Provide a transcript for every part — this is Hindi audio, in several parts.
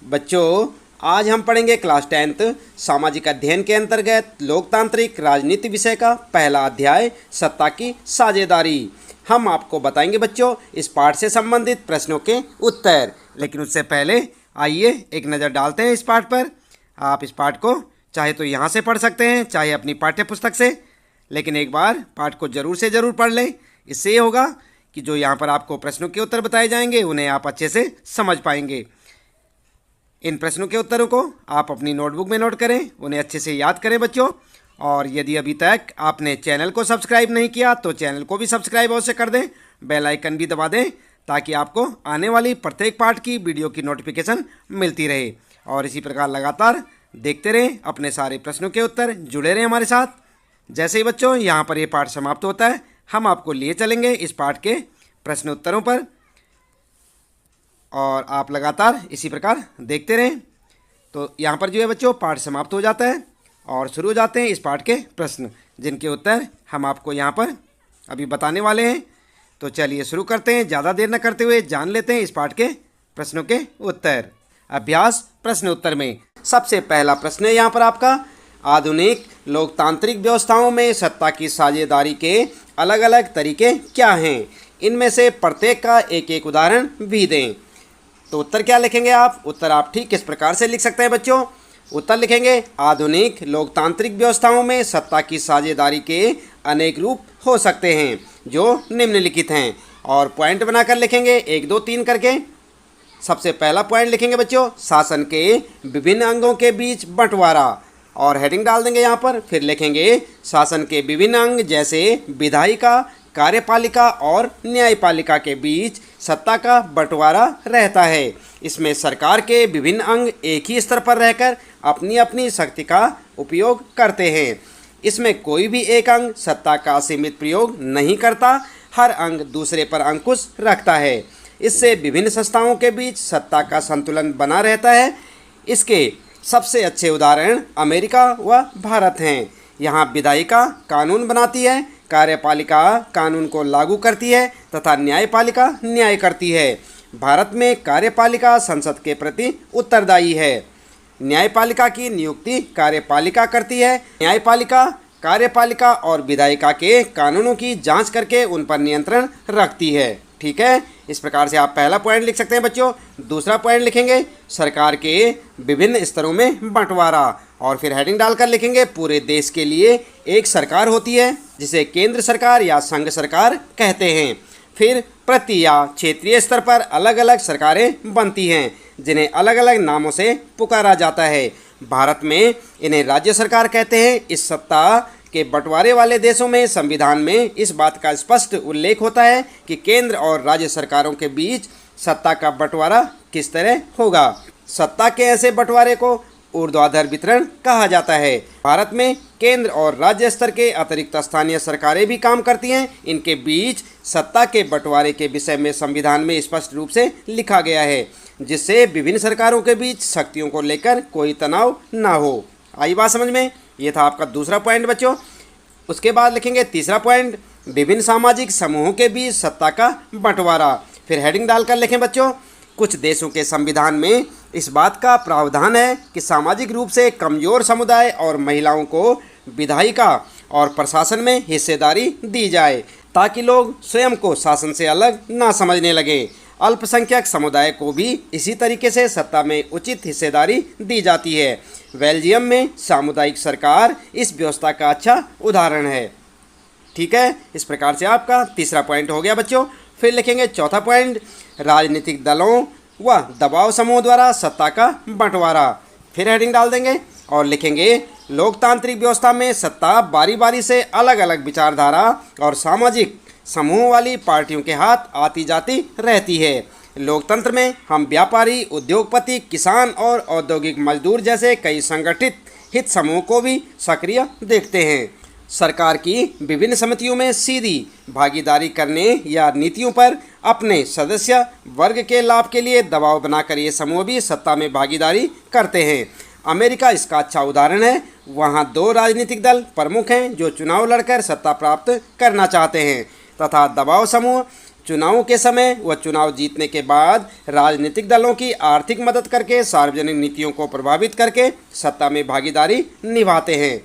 बच्चों, आज हम पढ़ेंगे क्लास 10th सामाजिक अध्ययन के अंतर्गत लोकतांत्रिक राजनीति विषय का पहला अध्याय सत्ता की साझेदारी। हम आपको बताएंगे बच्चों इस पाठ से संबंधित प्रश्नों के उत्तर। लेकिन उससे पहले आइए एक नज़र डालते हैं इस पाठ पर। आप इस पाठ को चाहे तो यहाँ से पढ़ सकते हैं, चाहे अपनी पाठ्य पुस्तक से, लेकिन एक बार पाठ को ज़रूर से ज़रूर पढ़ लें। इससे ये होगा कि जो यहाँ पर आपको प्रश्नों के उत्तर बताए जाएंगे उन्हें आप अच्छे से समझ पाएंगे। इन प्रश्नों के उत्तरों को आप अपनी नोटबुक में नोट करें, उन्हें अच्छे से याद करें बच्चों। और यदि अभी तक आपने चैनल को सब्सक्राइब नहीं किया तो चैनल को भी सब्सक्राइब अवश्य कर दें, बेल आइकन भी दबा दें ताकि आपको आने वाली प्रत्येक पाठ की वीडियो की नोटिफिकेशन मिलती रहे। और इसी प्रकार लगातार देखते रहें, अपने सारे प्रश्नों के उत्तर जुड़े रहें हमारे साथ। जैसे ही बच्चों यहाँ पर ये पाठ समाप्त होता है, हम आपको लिए चलेंगे इस पाठ के प्रश्न उत्तरों पर और आप लगातार इसी प्रकार देखते रहें। तो यहाँ पर जो है बच्चों पाठ समाप्त हो जाता है और शुरू हो जाते हैं इस पाठ के प्रश्न, जिनके उत्तर हम आपको यहाँ पर अभी बताने वाले हैं। तो चलिए शुरू करते हैं, ज़्यादा देर न करते हुए जान लेते हैं इस पाठ के प्रश्नों के उत्तर। अभ्यास प्रश्न उत्तर में सबसे पहला प्रश्न है यहाँ पर आपका, आधुनिक लोकतांत्रिक व्यवस्थाओं में सत्ता की साझेदारी के अलग अलग तरीके क्या हैं? इनमें से प्रत्येक का एक एक उदाहरण भी दें। तो उत्तर क्या लिखेंगे आप? उत्तर आप ठीक किस प्रकार से लिख सकते हैं बच्चों? उत्तर लिखेंगे, आधुनिक लोकतांत्रिक व्यवस्थाओं में सत्ता की साझेदारी के अनेक रूप हो सकते हैं जो निम्नलिखित हैं। और पॉइंट बनाकर लिखेंगे 1, 2, 3 करके। सबसे पहला पॉइंट लिखेंगे बच्चों, शासन के विभिन्न अंगों के बीच बंटवारा, और हेडिंग डाल देंगे यहाँ पर। फिर लिखेंगे शासन के विभिन्न अंग जैसे विधायिका, कार्यपालिका और न्यायपालिका के बीच सत्ता का बंटवारा रहता है। इसमें सरकार के विभिन्न अंग एक ही स्तर पर रहकर अपनी अपनी शक्ति का उपयोग करते हैं। इसमें कोई भी एक अंग सत्ता का असीमित प्रयोग नहीं करता, हर अंग दूसरे पर अंकुश रखता है। इससे विभिन्न संस्थाओं के बीच सत्ता का संतुलन बना रहता है। इसके सबसे अच्छे उदाहरण अमेरिका व भारत हैं। यहाँ विधायिका कानून बनाती है, कार्यपालिका कानून को लागू करती है तथा न्यायपालिका न्याय करती है। भारत में कार्यपालिका संसद के प्रति उत्तरदायी है, न्यायपालिका की नियुक्ति कार्यपालिका करती है। न्यायपालिका कार्यपालिका और विधायिका के कानूनों की जांच करके उन पर नियंत्रण रखती है। ठीक है, इस प्रकार से आप पहला पॉइंट लिख सकते हैं बच्चों। दूसरा पॉइंट लिखेंगे, सरकार के विभिन्न स्तरों में बंटवारा, और फिर हेडिंग डालकर लिखेंगे, पूरे देश के लिए एक सरकार होती है जिसे केंद्र सरकार या संघ सरकार कहते हैं। फिर प्रति या क्षेत्रीय स्तर पर अलग अलग सरकारें बनती हैं जिन्हें अलग अलग नामों से पुकारा जाता है। भारत में इन्हें राज्य सरकार कहते हैं। इस सत्ता के बंटवारे वाले देशों में संविधान में इस बात का स्पष्ट उल्लेख होता है कि केंद्र और राज्य सरकारों के बीच सत्ता का बंटवारा किस तरह होगा। सत्ता के ऐसे बंटवारे को ऊर्ध्वाधर वितरण कहा जाता है। भारत में केंद्र और राज्य स्तर के अतिरिक्त स्थानीय सरकारें भी काम करती हैं। इनके बीच सत्ता के बंटवारे के विषय में संविधान में स्पष्ट रूप से लिखा गया है, जिससे विभिन्न सरकारों के बीच शक्तियों को लेकर कोई तनाव ना हो। आई बात समझ में? ये था आपका दूसरा पॉइंट बच्चों। उसके बाद लिखेंगे तीसरा पॉइंट, विभिन्न सामाजिक समूहों के बीच सत्ता का बंटवारा। फिर हेडिंग डालकर लिखें बच्चों, कुछ देशों के संविधान में इस बात का प्रावधान है कि सामाजिक रूप से कमजोर समुदाय और महिलाओं को विधायिका और प्रशासन में हिस्सेदारी दी जाए ताकि लोग स्वयं को शासन से अलग ना समझने लगे। अल्पसंख्यक समुदाय को भी इसी तरीके से सत्ता में उचित हिस्सेदारी दी जाती है। बेल्जियम में सामुदायिक सरकार इस व्यवस्था का अच्छा उदाहरण है। ठीक है, इस प्रकार से आपका तीसरा पॉइंट हो गया बच्चों। फिर लिखेंगे चौथा पॉइंट, राजनीतिक दलों व दबाव समूह द्वारा सत्ता का बंटवारा। फिर हेडिंग डाल देंगे और लिखेंगे, लोकतांत्रिक व्यवस्था में सत्ता बारी बारी से अलग अलग विचारधारा और सामाजिक समूह वाली पार्टियों के हाथ आती जाती रहती है। लोकतंत्र में हम व्यापारी, उद्योगपति, किसान और औद्योगिक मजदूर जैसे कई संगठित हित समूह को भी सक्रिय देखते हैं। सरकार की विभिन्न समितियों में सीधी भागीदारी करने या नीतियों पर अपने सदस्य वर्ग के लाभ के लिए दबाव बनाकर ये समूह भी सत्ता में भागीदारी करते हैं। अमेरिका इसका अच्छा उदाहरण है। वहाँ 2 राजनीतिक दल प्रमुख हैं जो चुनाव लड़कर सत्ता प्राप्त करना चाहते हैं तथा दबाव समूह चुनावों के समय व चुनाव जीतने के बाद राजनीतिक दलों की आर्थिक मदद करके सार्वजनिक नीतियों को प्रभावित करके सत्ता में भागीदारी निभाते हैं।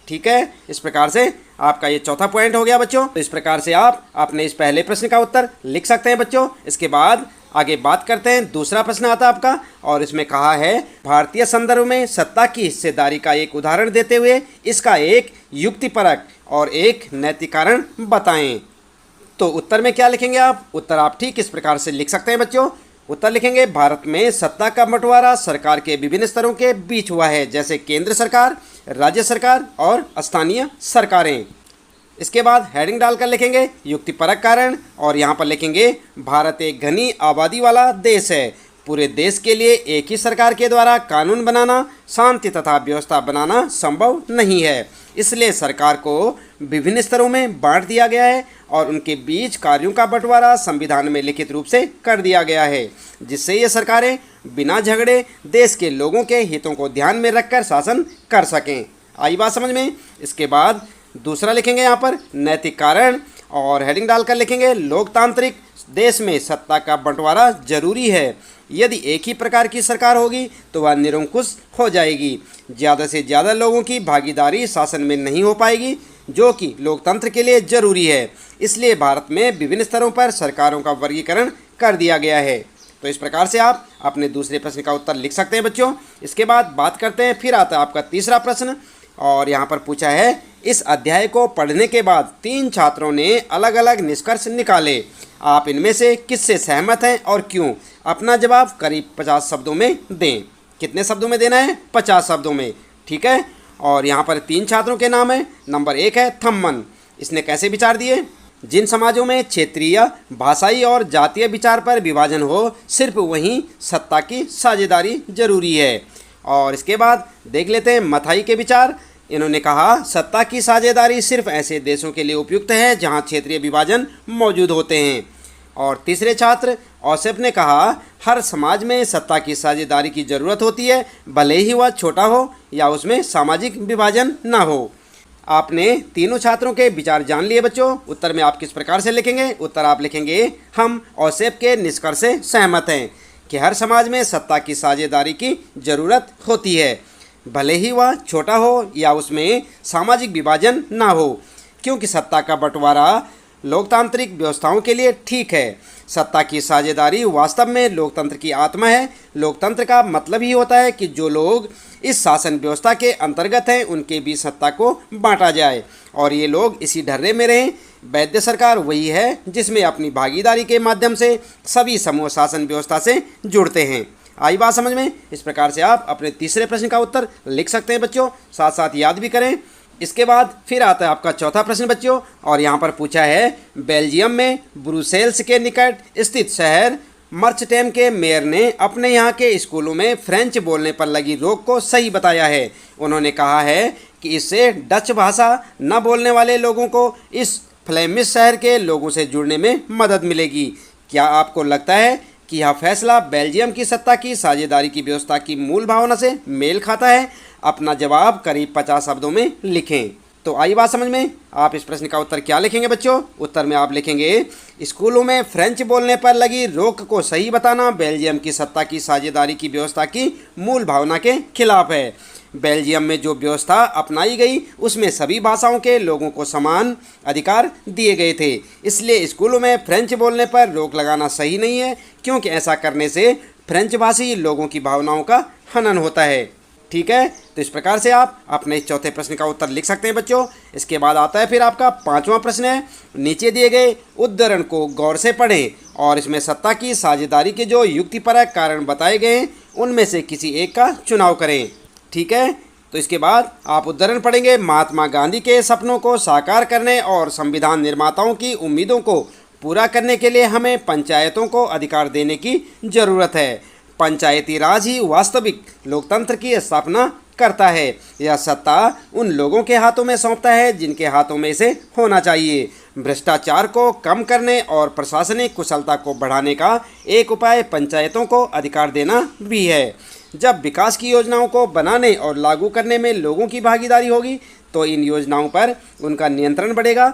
ठीक है, इस प्रकार से आपका ये चौथा पॉइंट हो गया बच्चों। तो इस प्रकार से आप अपने इस पहले प्रश्न का उत्तर लिख सकते हैं बच्चों। इसके बाद आगे बात करते हैं, दूसरा प्रश्न आता है आपका, और इसमें कहा है भारतीय संदर्भ में सत्ता की हिस्सेदारी का एक उदाहरण देते हुए इसका एक युक्तिपरक और एक नैतिक कारण बताएं। तो उत्तर में क्या लिखेंगे आप? उत्तर आप ठीक इस प्रकार से लिख सकते हैं बच्चों। उत्तर लिखेंगे भारत में सत्ता का बंटवारा सरकार के विभिन्न स्तरों के बीच हुआ है, जैसे केंद्र सरकार, राज्य सरकार और स्थानीय सरकारें। इसके बाद हेडिंग डालकर लिखेंगे युक्तिपरक कारण, और यहाँ पर लिखेंगे भारत एक घनी आबादी वाला देश है। पूरे देश के लिए एक ही सरकार के द्वारा कानून बनाना, शांति तथा व्यवस्था बनाना संभव नहीं है, इसलिए सरकार को विभिन्न स्तरों में बांट दिया गया है और उनके बीच कार्यों का बंटवारा संविधान में लिखित रूप से कर दिया गया है, जिससे ये सरकारें बिना झगड़े देश के लोगों के हितों को ध्यान में रखकर शासन कर सकें। आई बात समझ में? इसके बाद दूसरा लिखेंगे यहाँ पर नैतिक कारण, और हेडिंग डालकर लिखेंगे लोकतांत्रिक देश में सत्ता का बंटवारा जरूरी है। यदि एक ही प्रकार की सरकार होगी तो वह निरंकुश हो जाएगी, ज़्यादा से ज़्यादा लोगों की भागीदारी शासन में नहीं हो पाएगी, जो कि लोकतंत्र के लिए जरूरी है। इसलिए भारत में विभिन्न स्तरों पर सरकारों का वर्गीकरण कर दिया गया है। तो इस प्रकार से आप अपने दूसरे प्रश्न का उत्तर लिख सकते हैं बच्चों। इसके बाद बात करते हैं, फिर आता है आपका तीसरा प्रश्न, और यहाँ पर पूछा है इस अध्याय को पढ़ने के बाद 3 छात्रों ने अलग अलग निष्कर्ष निकाले, आप इनमें से किससे सहमत हैं और क्यों? अपना जवाब करीब 50 शब्दों में दें। कितने शब्दों में देना है? 50 शब्दों में। ठीक है, और यहाँ पर 3 छात्रों के नाम है। नंबर 1 है थम्मन। इसने कैसे विचार दिए? जिन समाजों में क्षेत्रीय, भाषाई और जातीय विचार पर विभाजन हो, सिर्फ वहीं सत्ता की साझेदारी जरूरी है। और इसके बाद देख लेते हैं मथाई के विचार। इन्होंने कहा सत्ता की साझेदारी सिर्फ ऐसे देशों के लिए उपयुक्त है जहां क्षेत्रीय विभाजन मौजूद होते हैं। और तीसरे छात्र औसेफ ने कहा हर समाज में सत्ता की साझेदारी की ज़रूरत होती है, भले ही वह छोटा हो या उसमें सामाजिक विभाजन ना हो। आपने तीनों छात्रों के विचार जान लिए बच्चों। उत्तर में आप किस प्रकार से लिखेंगे? उत्तर आप लिखेंगे हम औसेफ के निष्कर्ष से सहमत हैं कि हर समाज में सत्ता की साझेदारी की ज़रूरत होती है, भले ही वह छोटा हो या उसमें सामाजिक विभाजन ना हो, क्योंकि सत्ता का बंटवारा लोकतांत्रिक व्यवस्थाओं के लिए ठीक है। सत्ता की साझेदारी वास्तव में लोकतंत्र की आत्मा है। लोकतंत्र का मतलब ही होता है कि जो लोग इस शासन व्यवस्था के अंतर्गत हैं उनके बीच सत्ता को बांटा जाए और ये लोग इसी ढर्रे में रहें। वैध सरकार वही है जिसमें अपनी भागीदारी के माध्यम से सभी समूह शासन व्यवस्था से जुड़ते हैं। आई बात समझ में? इस प्रकार से आप अपने तीसरे प्रश्न का उत्तर लिख सकते हैं बच्चों, साथ साथ याद भी करें। इसके बाद फिर आता है आपका चौथा प्रश्न बच्चों, और यहाँ पर पूछा है बेल्जियम में ब्रुसेल्स के निकट स्थित शहर मर्चटेम के मेयर ने अपने यहाँ के स्कूलों में फ्रेंच बोलने पर लगी रोक को सही बताया है। उन्होंने कहा है कि इससे डच भाषा न बोलने वाले लोगों को इस फ्लेमिश शहर के लोगों से जुड़ने में मदद मिलेगी। क्या आपको लगता है कि यह फैसला बेल्जियम की सत्ता की साझेदारी की व्यवस्था की मूल भावना से मेल खाता है? अपना जवाब करीब 50 शब्दों में लिखें। तो आई बात समझ में? आप इस प्रश्न का उत्तर क्या लिखेंगे बच्चों? उत्तर में आप लिखेंगे स्कूलों में फ्रेंच बोलने पर लगी रोक को सही बताना बेल्जियम की सत्ता की साझेदारी की व्यवस्था की मूल भावना के खिलाफ है। बेल्जियम में जो व्यवस्था अपनाई गई उसमें सभी भाषाओं के लोगों को समान अधिकार दिए गए थे, इसलिए स्कूलों में फ्रेंच बोलने पर रोक लगाना सही नहीं है, क्योंकि ऐसा करने से फ्रेंच भाषी लोगों की भावनाओं का हनन होता है। ठीक है, तो इस प्रकार से आप अपने चौथे प्रश्न का उत्तर लिख सकते हैं बच्चों। इसके बाद आता है फिर आपका पांचवा प्रश्न है, नीचे दिए गए उद्धरण को गौर से पढ़ें और इसमें सत्ता की साझेदारी के जो युक्तिपरक कारण बताए गए हैं उनमें से किसी एक का चुनाव करें। ठीक है, तो इसके बाद आप उद्धरण पढ़ेंगे महात्मा गांधी के सपनों को साकार करने और संविधान निर्माताओं की उम्मीदों को पूरा करने के लिए हमें पंचायतों को अधिकार देने की जरूरत है। पंचायती राज ही वास्तविक लोकतंत्र की स्थापना करता है। यह सत्ता उन लोगों के हाथों में सौंपता है जिनके हाथों में इसे होना चाहिए। भ्रष्टाचार को कम करने और प्रशासनिक कुशलता को बढ़ाने का एक उपाय पंचायतों को अधिकार देना भी है। जब विकास की योजनाओं को बनाने और लागू करने में लोगों की भागीदारी होगी तो इन योजनाओं पर उनका नियंत्रण बढ़ेगा।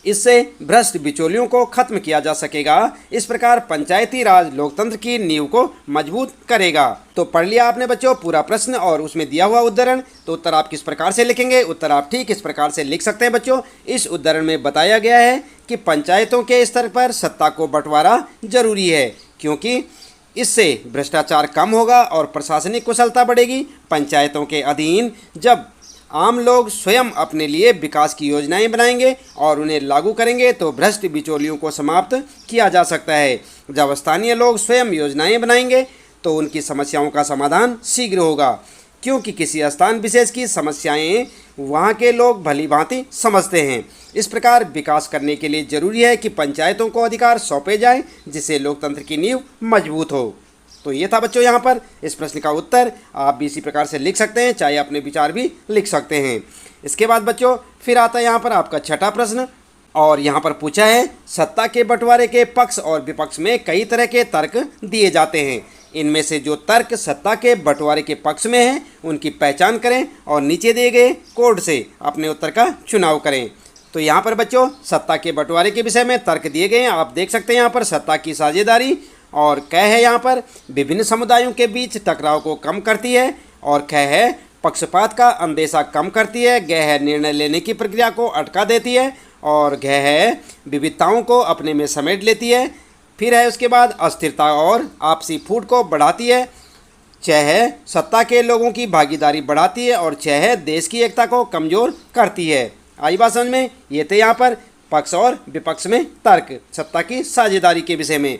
इससे भ्रष्ट बिचौलियों को खत्म किया जा सकेगा। इस प्रकार पंचायती राज लोकतंत्र की नींव को मजबूत करेगा। तो पढ़ लिया आपने बच्चों पूरा प्रश्न और उसमें दिया हुआ उद्धरण। तो उत्तर आप किस प्रकार से लिखेंगे? उत्तर आप ठीक इस प्रकार से लिख सकते हैं बच्चों। इस उद्धरण में बताया गया है कि पंचायतों के स्तर पर सत्ता को बंटवारा जरूरी है, क्योंकि इससे भ्रष्टाचार कम होगा और प्रशासनिक कुशलता बढ़ेगी। पंचायतों के अधीन जब आम लोग स्वयं अपने लिए विकास की योजनाएं बनाएंगे और उन्हें लागू करेंगे तो भ्रष्ट बिचौलियों को समाप्त किया जा सकता है। जब स्थानीय लोग स्वयं योजनाएं बनाएंगे तो उनकी समस्याओं का समाधान शीघ्र होगा, क्योंकि किसी स्थान विशेष की समस्याएं वहां के लोग भली भांति समझते हैं। इस प्रकार विकास करने के लिए जरूरी है कि पंचायतों को अधिकार सौंपे जाएं, जिससे लोकतंत्र की नींव मजबूत हो। तो ये था बच्चों यहाँ पर इस प्रश्न का उत्तर। आप भी इसी प्रकार से लिख सकते हैं, चाहे अपने विचार भी लिख सकते हैं। इसके बाद बच्चों फिर आता है यहाँ पर आपका छठा प्रश्न, और यहाँ पर पूछा है सत्ता के बंटवारे के पक्ष और विपक्ष में कई तरह के तर्क दिए जाते हैं। इनमें से जो तर्क सत्ता के बंटवारे के पक्ष में हैं उनकी पहचान करें और नीचे दिए गए कोड से अपने उत्तर का चुनाव करें। तो यहाँ पर बच्चों सत्ता के बंटवारे के विषय में तर्क दिए गए हैं। आप देख सकते हैं यहाँ पर सत्ता की साझेदारी, और क है यहाँ पर विभिन्न समुदायों के बीच टकराव को कम करती है, और ख है पक्षपात का अंदेशा कम करती है, ग है निर्णय लेने की प्रक्रिया को अटका देती है, और घ है विविधताओं को अपने में समेट लेती है। फिर है उसके बाद अस्थिरता और आपसी फूट को बढ़ाती है। च है सत्ता के लोगों की भागीदारी बढ़ाती है, और छ है देश की एकता को कमज़ोर करती है। आई बात समझ में? ये थे यहाँ पर पक्ष और विपक्ष में तर्क सत्ता की साझेदारी के विषय में।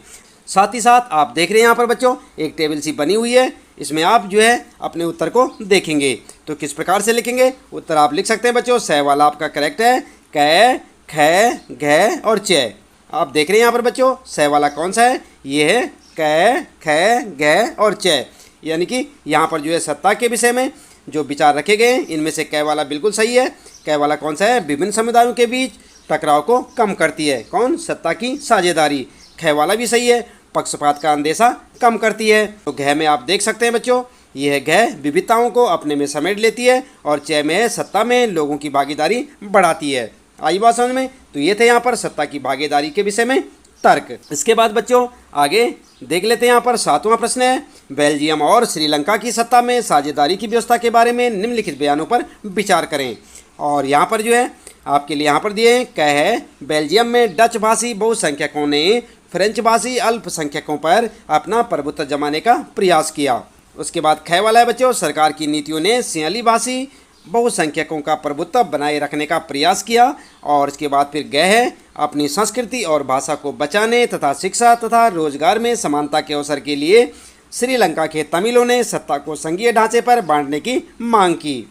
साथ ही साथ आप देख रहे हैं यहाँ पर बच्चों एक टेबल सी बनी हुई है, इसमें आप जो है अपने उत्तर को देखेंगे। तो किस प्रकार से लिखेंगे? उत्तर आप लिख सकते हैं बच्चों। स वाला आपका करेक्ट है, क, ख, घ और च। आप देख रहे हैं यहाँ पर बच्चों स वाला कौन सा है? ये है क, ख, घ और च। यानी कि यहाँ पर जो है सत्ता के विषय में जो विचार रखे गए हैं इनमें से क वाला बिल्कुल सही है। क वाला कौन सा है? विभिन्न समुदायों के बीच टकराव को कम करती है। कौन? सत्ता की साझेदारी। ख वाला भी सही है, पक्षपात का अंदेशा कम करती है। तो घ में आप देख सकते हैं बच्चों ये है घ विविधताओं को अपने में समेट लेती है, और च में है सत्ता में लोगों की भागीदारी बढ़ाती है। आई बात समझ में? तो ये थे यहाँ पर सत्ता की भागीदारी के विषय में तर्क। इसके बाद बच्चों आगे देख लेते हैं। यहाँ पर 7वां प्रश्न है बेल्जियम और श्रीलंका की सत्ता में साझेदारी की व्यवस्था के बारे में निम्नलिखित बयानों पर विचार करें। और यहाँ पर जो है आपके लिए यहाँ पर दिए हैं क है बेल्जियम में डच भाषी बहुसंख्यकों ने फ्रेंच भाषी अल्पसंख्यकों पर अपना प्रभुत्व जमाने का प्रयास किया। उसके बाद ख वाला है बच्चों सरकार की नीतियों ने सियाली भाषी बहुसंख्यकों का प्रभुत्व बनाए रखने का प्रयास किया। और इसके बाद फिर ग है अपनी संस्कृति और भाषा को बचाने तथा शिक्षा तथा रोजगार में समानता के अवसर के लिए श्रीलंका के तमिलों ने सत्ता को संघीय ढांचे पर बांटने की मांग की।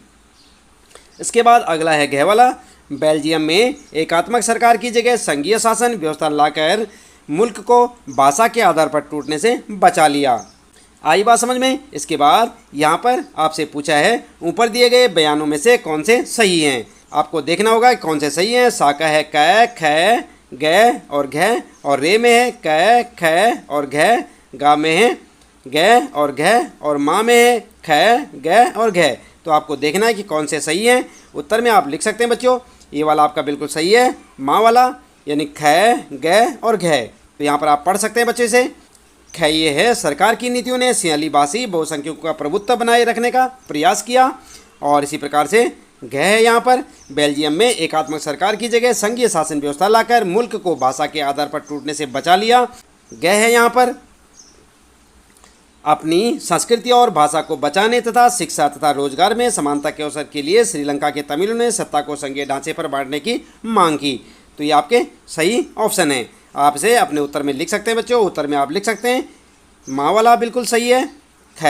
इसके बाद अगला है घ वाला बेल्जियम में एकात्मक सरकार की जगह संघीय शासन व्यवस्था लाकर मुल्क को भाषा के आधार पर टूटने से बचा लिया। आई बात समझ में? इसके बाद यहाँ पर आपसे पूछा है ऊपर दिए गए बयानों में से कौन से सही हैं। आपको देखना होगा कौन से सही हैं। सा का है क, ख, ग और घ, और रे में है क, ख और घ, गा में है ग और घ, और माँ में है ख, ग और घ। तो आपको देखना है कि कौन से सही हैं। उत्तर में आप लिख सकते हैं बच्चों ये वाला आपका बिल्कुल सही है, माँ वाला यानी ख, ग और घ। तो यहाँ पर आप पढ़ सकते हैं बच्चे से। ख ये है सरकार की नीतियों ने सियाली भाषी बहुसंख्यकों का प्रभुत्व बनाए रखने का प्रयास किया। और इसी प्रकार से घ है यहाँ पर बेल्जियम में एकात्मक सरकार की जगह संघीय शासन व्यवस्था लाकर मुल्क को भाषा के आधार पर टूटने से बचा लिया। ग है यहाँ पर अपनी संस्कृति और भाषा को बचाने तथा शिक्षा तथा रोजगार में समानता के अवसर के लिए श्रीलंका के तमिलों ने सत्ता को संघीय ढांचे पर बांटने की मांग की। तो ये आपके सही ऑप्शन है। आप इसे अपने उत्तर में लिख सकते हैं बच्चों। उत्तर में आप लिख सकते हैं माँ वाला बिल्कुल सही है, ख,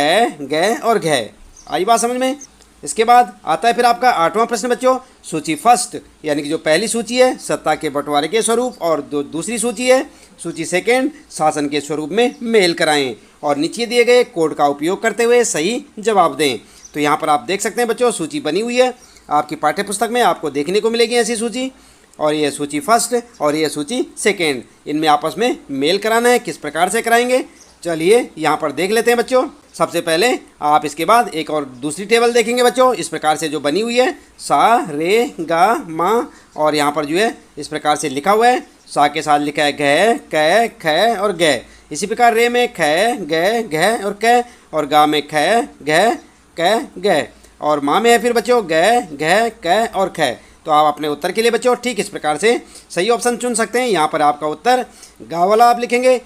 ग और घ। आई बात समझ में? इसके बाद आता है फिर आपका 8वां प्रश्न बच्चों सूची फर्स्ट, यानी कि जो पहली सूची है सत्ता के बंटवारे के स्वरूप, और दूसरी सूची है सूची सेकेंड शासन के स्वरूप में मेल कराएं, और नीचे दिए गए कोड का उपयोग करते हुए सही जवाब दें। तो यहाँ पर आप देख सकते हैं बच्चों सूची बनी हुई है आपकी पाठ्य पुस्तक में, आपको देखने को मिलेगी ऐसी सूची। और ये सूची फर्स्ट और ये सूची सेकेंड, इनमें आपस में मेल कराना है। किस प्रकार से कराएंगे चलिए यहाँ पर देख लेते हैं बच्चों। सबसे पहले आप इसके बाद एक और दूसरी टेबल देखेंगे बच्चों, इस प्रकार से जो बनी हुई है सा रे गा मा, और यहाँ पर जो है इस प्रकार से लिखा हुआ है, सा के साथ लिखा है घ क ख और ग। इसी प्रकार रे में ख ग घ और क, और गा में ख घ क ग, और माँ में है फिर बच्चों ग घ क और ख। तो आप अपने उत्तर के लिए बच्चों ठीक इस प्रकार से सही ऑप्शन चुन सकते हैं। यहाँ पर आपका उत्तर गा वाला आप लिखेंगे,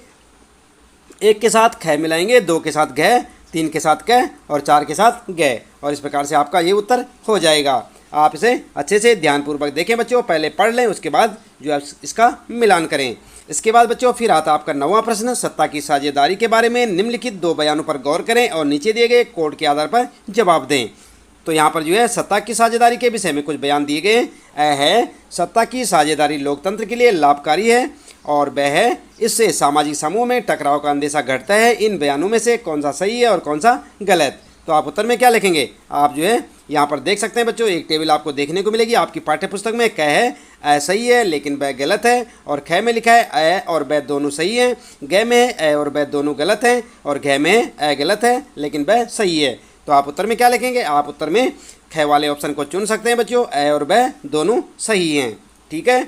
1 के साथ ख मिलाएंगे, 2 के साथ घ, 3 के साथ क और 4 के साथ ग, और इस प्रकार से आपका ये उत्तर हो जाएगा। आप इसे अच्छे से ध्यानपूर्वक देखें बच्चों, पहले पढ़ लें, उसके बाद जो है इसका मिलान करें। इसके बाद बच्चों फिर आता आपका 9वां प्रश्न, सत्ता की साझेदारी के बारे में निम्नलिखित 2 बयानों पर गौर करें और नीचे दिए गए कोड के आधार पर जवाब दें। तो यहाँ पर जो है सत्ता की साझेदारी के विषय में कुछ बयान दिए गए हैं। सत्ता की साझेदारी लोकतंत्र के लिए लाभकारी है, और वह है इससे सामाजिक समूह में टकराव का अंदेशा घटता है। इन बयानों में से कौन सा सही है और कौन सा गलत? तो आप उत्तर में क्या लिखेंगे? आप जो है यहाँ पर देख सकते हैं बच्चों, एक टेबल आपको देखने को मिलेगी आपकी पाठ्य पुस्तक में। क है अ सही है लेकिन ब गलत है, और ख में लिखा है अ और ब दोनों सही हैं, ग में है अ और ब दोनों गलत हैं, और घ में है अ गलत है लेकिन ब सही है। तो आप उत्तर में क्या लिखेंगे? आप उत्तर में ख वाले ऑप्शन को चुन सकते हैं बच्चों, अ और ब दोनों सही हैं। ठीक है,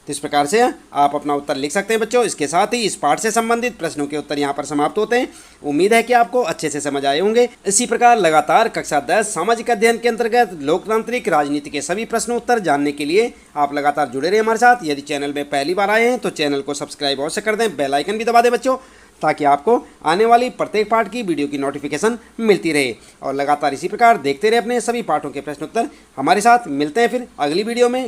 तो इस प्रकार से आप अपना उत्तर लिख सकते हैं बच्चों। इसके साथ ही इस पाठ से संबंधित प्रश्नों के उत्तर यहाँ पर समाप्त होते हैं। उम्मीद है कि आपको अच्छे से समझ आए होंगे। इसी प्रकार लगातार कक्षा 10 सामाजिक अध्ययन के अंतर्गत लोकतांत्रिक राजनीति के सभी प्रश्न उत्तर जानने के लिए आप लगातार जुड़े रहे हमारे साथ। यदि चैनल में पहली बार आए हैं तो चैनल को सब्सक्राइब अवश्य कर दें, बेल आइकन भी दबा दें बच्चों, ताकि आपको आने वाली प्रत्येक पाठ की वीडियो की नोटिफिकेशन मिलती रहे। और लगातार इसी प्रकार देखते रहे अपने सभी पाठों के प्रश्न उत्तर। हमारे साथ मिलते हैं फिर अगली वीडियो में।